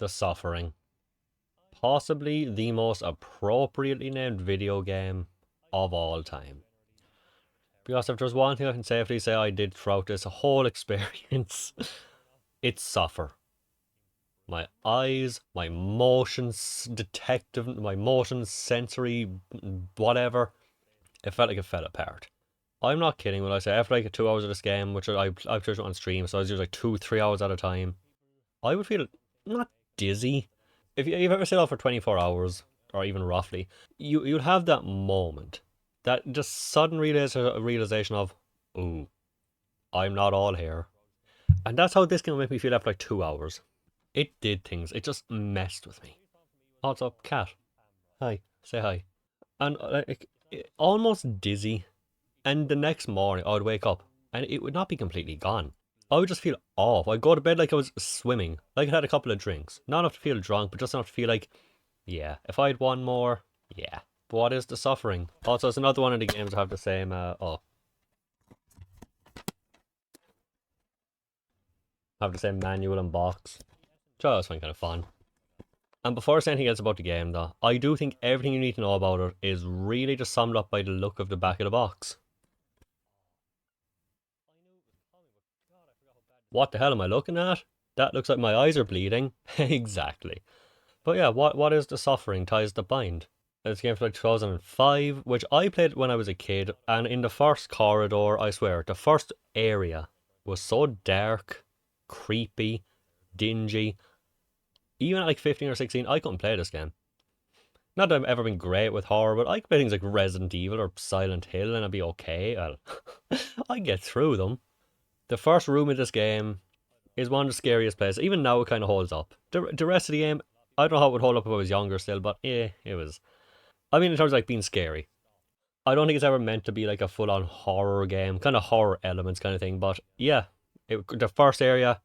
The Suffering. Possibly the most appropriately named video game of all time. Because if there's one thing I can safely say I did throughout this whole experience, it's suffer. My eyes, my motions detective, my motion sensory, whatever, it felt like it fell apart. I'm not kidding when I say after like 2 hours of this game, which I played it on stream, so I was using like 2, 3 hours at a time. I would feel not dizzy. If you've ever stayed out for 24 hours, or even roughly, you'd have that moment, that just sudden realization of, ooh, I'm not all here. And that's how this can make me feel after like 2 hours. It did things. It just messed with me. Also, cat, hi, say hi. And like, almost dizzy. And the next morning, I would wake up and it would not be completely gone. I would just feel off. I'd go to bed like I was swimming, like I had a couple of drinks. Not enough to feel drunk, but just enough to feel like, yeah, if I had one more, yeah. But what is the suffering? Also, it's another one of the games that have the same, have the same manual and box. Which I always find kind of fun. And before I say anything else about the game, though, I do think everything you need to know about it is really just summed up by the look of the back of the box. What the hell am I looking at? That looks like my eyes are bleeding. Exactly. But yeah, what is the suffering ties the bind? It's a game from like 2005, which I played when I was a kid, and in the first corridor, I swear, the first area was so dark, creepy, dingy. Even at like 15 or 16, I couldn't play this game. Not that I've ever been great with horror, but I could play things like Resident Evil or Silent Hill and I'd be okay. Well, I get through them. The first room in this game is one of the scariest places. Even now, it kind of holds up. The rest of the game, I don't know how it would hold up if I was younger still, but it was. I mean, in terms of like being scary. I don't think it's ever meant to be like a full on horror game, kind of horror elements kind of thing, but yeah, the first area,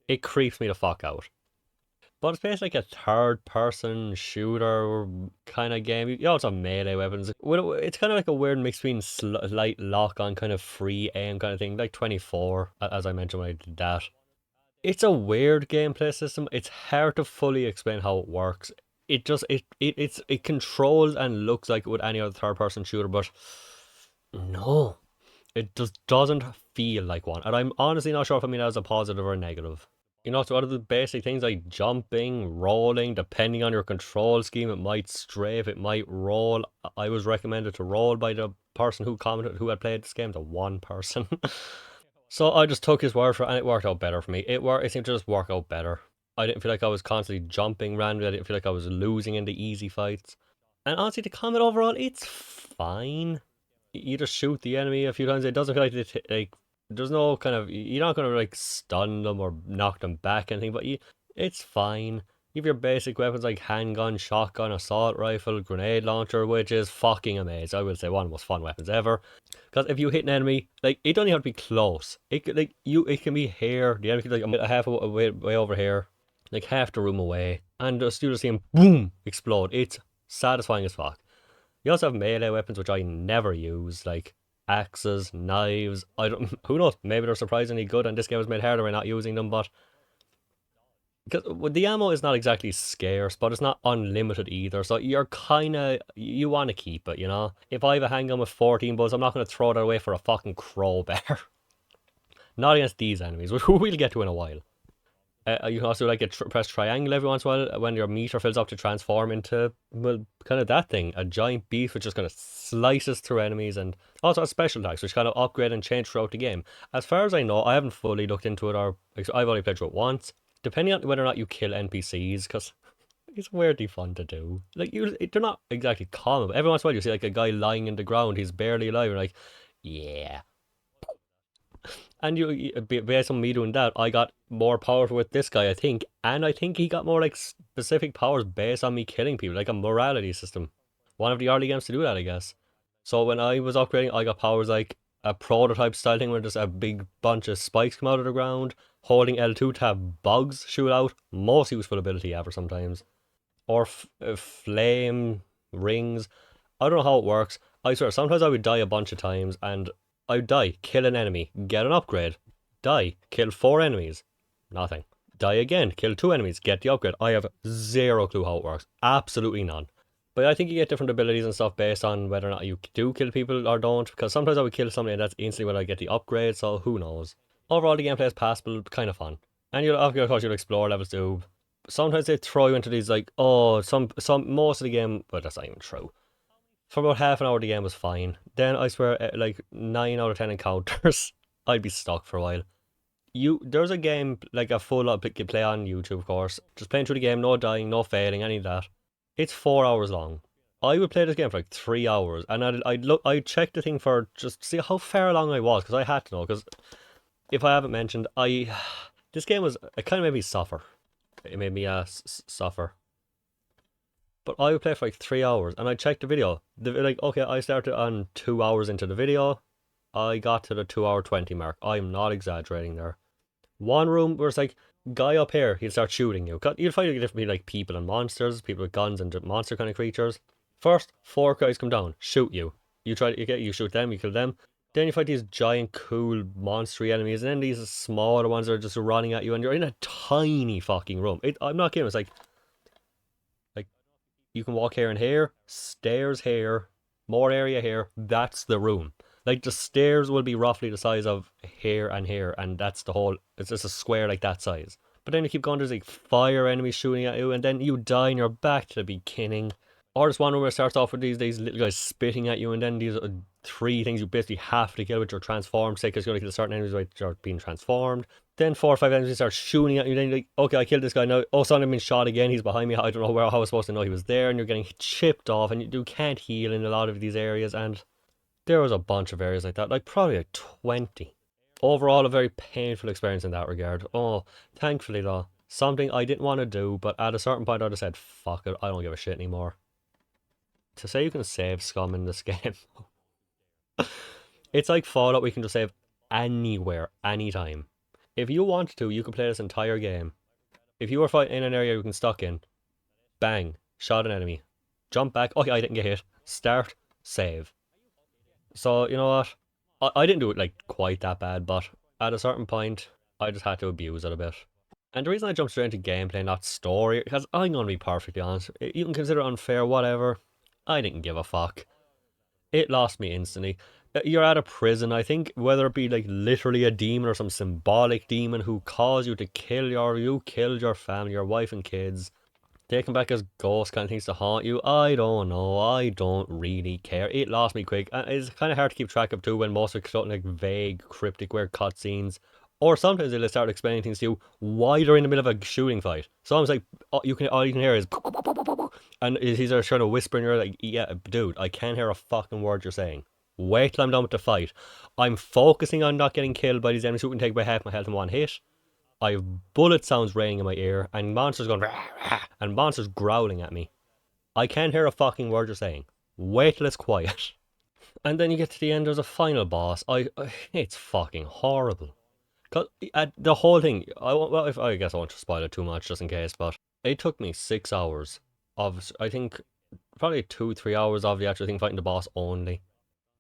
it creeps me the fuck out. But it's basically like a third person shooter kind of game. You also have melee weapons. It's kind of like a weird mix between light lock on kind of free aim kind of thing, like 24, as I mentioned when I did that. It's a weird gameplay system. It's hard to fully explain how it works. It controls and looks like it would any other third person shooter, but no, it just doesn't feel like one. And I'm honestly not sure if I mean that as a positive or a negative. So out of the basic things like jumping, rolling, depending on your control scheme, it might strafe, it might roll. I was recommended to roll by the person who commented who had played this game, the one person. So I just took his word for it and it worked out better for me. It seemed to just work out better. I didn't feel like I was constantly jumping randomly. I didn't feel like I was losing in the easy fights. And honestly, the combat overall, it's fine. You just shoot the enemy a few times. It doesn't feel like there's no kind of, you're not gonna like stun them or knock them back or anything. But it's fine. You have your basic weapons like handgun, shotgun, assault rifle, grenade launcher, which is fucking amazing. I would say one of the most fun weapons ever. Because if you hit an enemy, like it don't even have to be close. It can be here. The enemy can be like a half way over here, like half the room away, and just you just see him boom explode. It's satisfying as fuck. You also have melee weapons which I never use, like axes, knives. I don't. Who knows? Maybe they're surprisingly good, and this game was made harder by not using them. But because the ammo is not exactly scarce, but it's not unlimited either. So you're kind of you want to keep it, you know. If I have a handgun with 14 bullets, I'm not going to throw that away for a fucking crowbar. Not against these enemies, which we'll get to in a while. You can also like press triangle every once in a while when your meter fills up to transform into, well, kind of that thing, a giant beast which just kind of slices through enemies, and also has special attacks which kind of upgrade and change throughout the game. As far as I know, I haven't fully looked into it, or I've only played through it once. Depending on whether or not you kill NPCs, because it's weirdly fun to do. Like they're not exactly common, but every once in a while you see like a guy lying in the ground, he's barely alive, and like, yeah. And based on me doing that, I got more powerful with this guy, I think, and I think he got more like specific powers based on me killing people, like a morality system. One of the early games to do that, I guess. So when I was upgrading, I got powers like a prototype style thing where just a big bunch of spikes come out of the ground, holding L2 to have bugs shoot out, most useful ability ever sometimes. Or flame rings. I don't know how it works. I swear, sometimes I would die a bunch of times, and I'd die, kill an enemy, get an upgrade, die, kill 4 enemies, nothing. Die again, kill two enemies, get the upgrade. I have zero clue how it works. Absolutely none. But I think you get different abilities and stuff based on whether or not you do kill people or don't. Because sometimes I would kill somebody and that's instantly when I get the upgrade, so who knows. Overall, the gameplay is passable, kind of fun. And of course, you'll explore levels too. Sometimes they throw you into these like, oh, most of the game, but that's not even true. For about half an hour, the game was fine. Then I swear, like 9 out of 10 encounters, I'd be stuck for a while. There's a game like a full up play on YouTube, of course. Just playing through the game, no dying, no failing, any of that. It's 4 hours long. I would play this game for like 3 hours, and I'd check the thing for just to see how far along I was because I had to know. Because if I haven't mentioned, this game was it kind of made me suffer. It made me suffer. But I would play for like 3 hours, and I checked the video. Like okay, I started on 2 hours into the video. I got to the 2 hour 20 mark. I'm not exaggerating there. One room where it's like, guy up here, he'll start shooting you. You'll find it differently like people and monsters, people with guns and monster kind of creatures. First, four guys come down, shoot you. You shoot them, you kill them. Then you fight these giant, cool, monstery enemies, and then these smaller ones are just running at you, and you're in a tiny fucking room. I'm not kidding. It's like you can walk here and here, stairs here, more area here. That's the room. Like the stairs will be roughly the size of here and here, and that's the whole. It's just a square like that size. But then you keep going. There's like fire enemies shooting at you, and then you die and you're back to the beginning. Or this one where it starts off with these little guys spitting at you, and then these three things you basically have to kill, which are transformed. Say, because you're going to kill certain enemies which are being transformed. Then 4 or 5 enemies start shooting at you. Then you're like, okay, I killed this guy now. Oh, suddenly I've been shot again. He's behind me. I don't know how I was supposed to know he was there. And you're getting chipped off, and you can't heal in a lot of these areas. And there was a bunch of areas like that, like probably like 20. Overall, a very painful experience in that regard. Oh, thankfully though, something I didn't want to do, but at a certain point I just said, fuck it, I don't give a shit anymore. To say you can save scum in this game, it's like Fallout, we can just save anywhere, anytime. If you want to, you can play this entire game. If you were fighting in an area you can stuck in, bang, shot an enemy, jump back, okay, I didn't get hit, start, save. So, you know what? I didn't do it like quite that bad, but at a certain point, I just had to abuse it a bit. And the reason I jumped straight into gameplay, not story, because I'm gonna be perfectly honest, you can consider it unfair, whatever. I didn't give a fuck. It lost me instantly. You're at a prison, I think, whether it be like literally a demon or some symbolic demon who caused you to you killed your family, your wife and kids. They come back as ghost kind of things to haunt you. I don't know. I don't really care. It lost me quick. And it's kind of hard to keep track of too when most of it's like vague, cryptic, weird cutscenes. Or sometimes they'll start explaining things to you while they're in the middle of a shooting fight. So I was like, all you can hear is, and he's trying to whisper, and you're like, yeah, dude, I can't hear a fucking word you're saying. Wait till I'm done with the fight. I'm focusing on not getting killed by these enemies who can take away half my health in one hit. I have bullet sounds ringing in my ear, and monsters going, rah, rah, and monsters growling at me. I can't hear a fucking word you're saying. Wait till it's quiet. And then you get to the end, there's a final boss. It's fucking horrible. Cause the whole thing, I guess I won't spoil it too much just in case, but it took me 6 hours of, I think, probably 2, 3 hours of the actual thing fighting the boss only.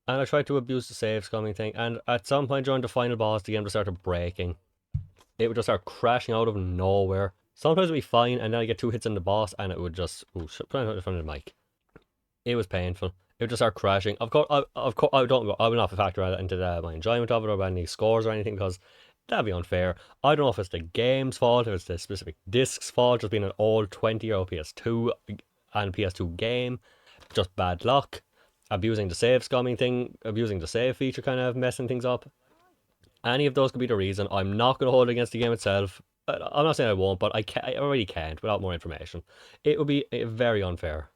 And I tried to abuse the save scumming thing, and at some point during the final boss, the game just started breaking. It would just start crashing out of nowhere. Sometimes it'd be fine, and then I get 2 hits in the boss, and it would just put it in front of the mic. It was painful. It would just start crashing. Of course, I don't go. I will not factor that into my enjoyment of it or any scores or anything because that'd be unfair. I don't know if it's the game's fault, if it's the specific disc's fault, just being an old 20-year-old PS2 and PS2 game, just bad luck. Abusing the save scumming thing, abusing the save feature, kind of messing things up. Any of those could be the reason. I'm not going to hold it against the game itself. I'm not saying I won't, but I already can't without more information. It would be very unfair.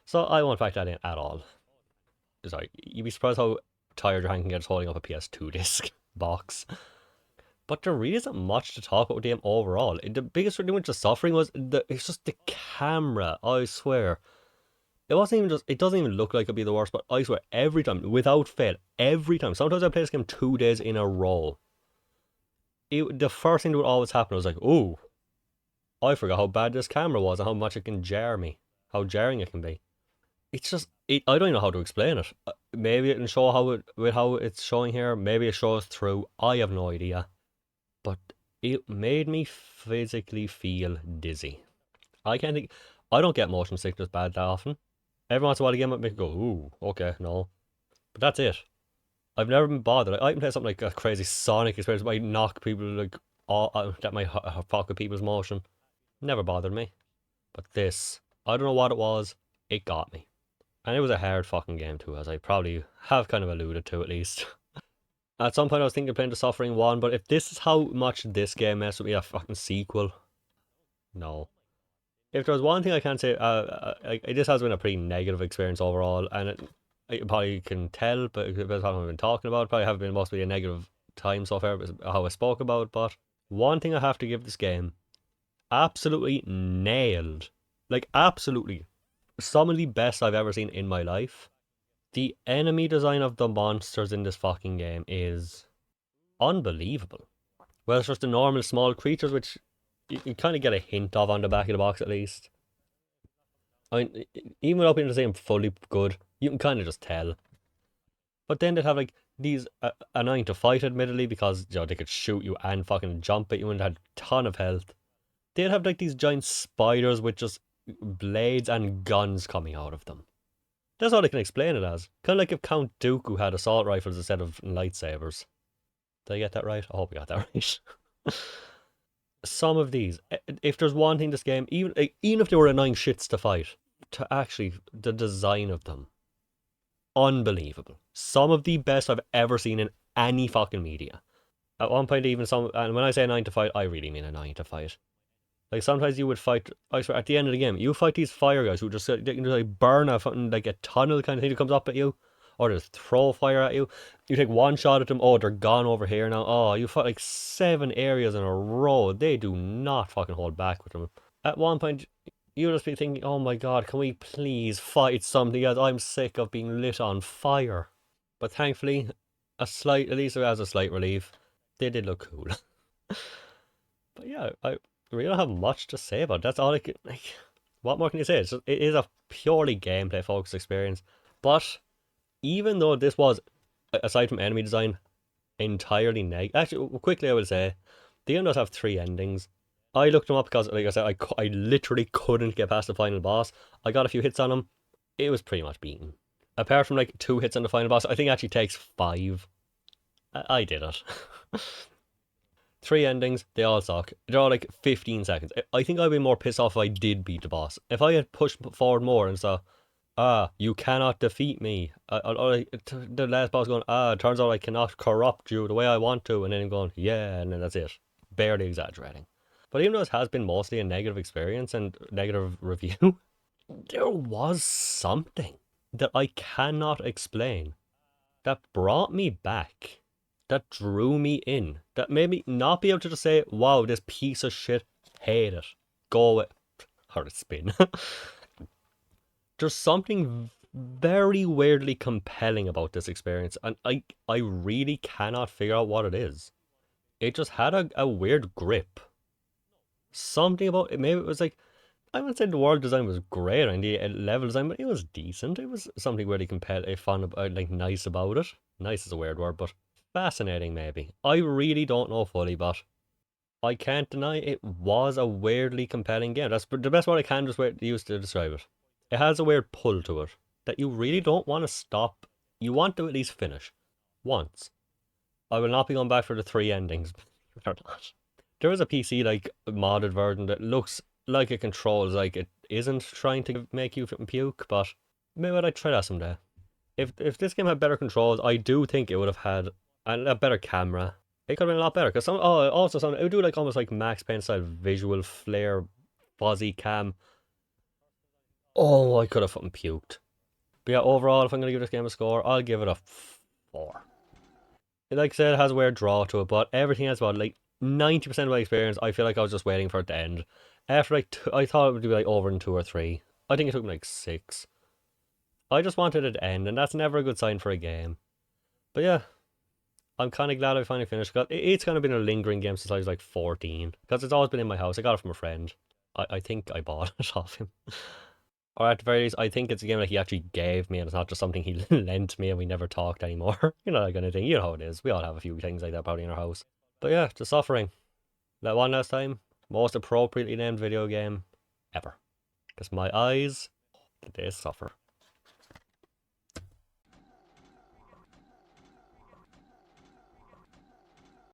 So I won't factor that in at all. Sorry, you'd be surprised how tired your hand can get just holding up a PS2 disc box. But there really isn't much to talk about with the game overall. The biggest thing with the suffering was it's just the camera. I swear, it wasn't even just. It doesn't even look like it'd be the worst. But I swear, every time, without fail, every time. Sometimes I play this game 2 days in a row. The first thing that would always happen was like, oh, I forgot how bad this camera was and how much it can jar me, how jarring it can be. It's just, I don't even know how to explain it. Maybe it can show how it's showing here. Maybe it shows through. I have no idea. But It made me physically feel dizzy. I can't think. I don't get motion sickness bad that often. Every once in a while, a game might make me go, ooh, okay, no. But that's it. I've never been bothered. I can play something like a crazy Sonic experience that might knock people like all that might fuck with people's motion. Never bothered me. But this, I don't know what it was. It got me, and it was a hard fucking game too, as I probably have kind of alluded to at least. At some point, I was thinking of playing the Suffering one, but if this is how much this game messed with me, a fucking sequel, no. If there's one thing I can say, this has been a pretty negative experience overall, and you probably can tell, but because I've been talking about, probably have been mostly a negative time so far, how I spoke about. But one thing I have to give this game, absolutely nailed, like absolutely, some of the best I've ever seen in my life. The enemy design of the monsters in this fucking game is unbelievable. Well, it's just the normal small creatures, which you kind of get a hint of on the back of the box at least. I mean, even without being to say I'm fully good, you can kind of just tell. But then they'd have like these annoying to fight, admittedly, because they could shoot you and fucking jump at you and had a ton of health. They'd have like these giant spiders with just blades and guns coming out of them. That's all I can explain it as. Kind of like if Count Dooku had assault rifles instead of lightsabers. Did I get that right? I hope I got that right. Some of these, if there's one thing this game, even if they were annoying shits to fight, to actually the design of them, unbelievable. Some of the best I've ever seen in any fucking media. At one point, even some, and when I say a 9 to fight, I really mean a 9 to fight. Like sometimes you would fight. I swear, at the end of the game, you fight these fire guys who just they can just like burn a fucking like a tunnel kind of thing that comes up at you, or just throw fire at you. You take one shot at them, oh they're gone over here now. Oh, you fight like 7 areas in a row. They do not fucking hold back with them. At one point, you just be thinking, oh my god, can we please fight something else? I'm sick of being lit on fire. But thankfully, at least it has a slight relief. They did look cool. But yeah, I really don't have much to say about it. That's all I could, like, what more can you say? It is a purely gameplay focused experience. But even though this was, aside from enemy design, entirely actually, quickly I would say, the game does have 3 endings. I looked them up because, like I said, I literally couldn't get past the final boss. I got a few hits on him. It was pretty much beaten. Apart from like 2 hits on the final boss, I think it actually takes 5. I did it. 3 endings, they all suck. They're all like 15 seconds. I think I'd be more pissed off if I did beat the boss. If I had pushed forward more and saw, you cannot defeat me. The last boss going, turns out I cannot corrupt you the way I want to. And then him going, yeah, and then that's it. Barely exaggerating. But even though it has been mostly a negative experience and negative review, there was something that I cannot explain that brought me back, that drew me in, that made me not be able to just say, wow, this piece of shit, hate it, go away, or spin. There's something very weirdly compelling about this experience, and I really cannot figure out what it is. It just had a weird grip. Something about it, maybe it was like, I wouldn't say the world design was great and the level design, but it was decent. It was something really compelling, fun, like nice about it. Nice is a weird word, but fascinating maybe. I really don't know fully, but I can't deny it was a weirdly compelling game. That's the best word I can just use to describe it. It has a weird pull to it that you really don't want to stop. You want to at least finish once. I will not be going back for the 3 endings. Or not. There is a PC like modded version that looks like it controls like it isn't trying to make you puke, but maybe I'd try that someday. If this game had better controls, I do think it would have had a better camera. It could have been a lot better because it would do like almost like Max Payne style visual flare, fuzzy cam. Oh, I could have fucking puked. But yeah, overall, if I'm gonna give this game a score, I'll give it a 4. Like I said, it has a weird draw to it, but everything else about it, like 90% of my experience, I feel like I was just waiting for it to end. After like, I thought it would be like over in 2 or 3. I think it took me like 6. I just wanted it to end, and that's never a good sign for a game. But yeah, I'm kind of glad I finally finished. It's kind of been a lingering game since I was like 14, because it's always been in my house. I got it from a friend. I think I bought it off him. Or at the very least, I think it's a game that he actually gave me, and it's not just something he lent me and we never talked anymore. You know, that kind of thing. You know how it is. We all have a few things like that probably in our house. But yeah, The Suffering. That one last time, most appropriately named video game ever. Because my eyes, they suffer.